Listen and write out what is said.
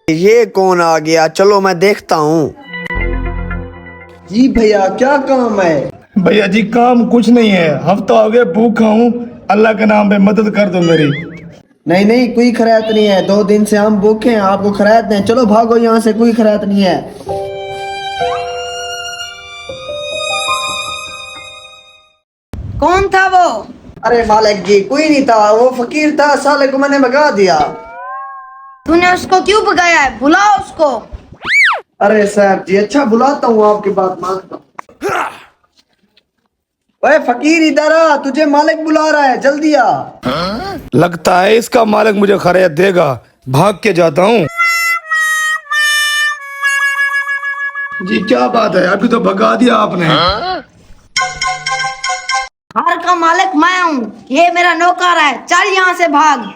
ये कौन आ गया? चलो मैं देखता हूँ। जी भैया, क्या काम है? भैया जी काम कुछ नहीं है, हफ्ता हो गया भूखा हूँ, अल्लाह के नाम पे मदद कर दो मेरी। नहीं नहीं, कोई खैरात नहीं है। 2 दिन से हम भूखे हैं, आपको खैरात नहीं। चलो भागो यहाँ से, कोई खैरात नहीं है। कौन था वो? अरे मालिक जी, कोई नहीं था, वो फकीर था, साले को मैंने भगा दिया। तूने उसको क्यों भगाया है? बुलाओ उसको। अरे साहब जी, अच्छा बुलाता हूँ, आपकी बात मानता हूँ। ओए फकीर, इधर आ, तुझे मालिक बुला रहा है, जल्दी आ। लगता है इसका मालिक मुझे खैरियत देगा, भाग के जाता हूँ। जी क्या बात है, अभी तो भगा दिया आपने। घर का मालिक मैं हूँ, ये मेरा नौकर है। चल यहाँ से भाग।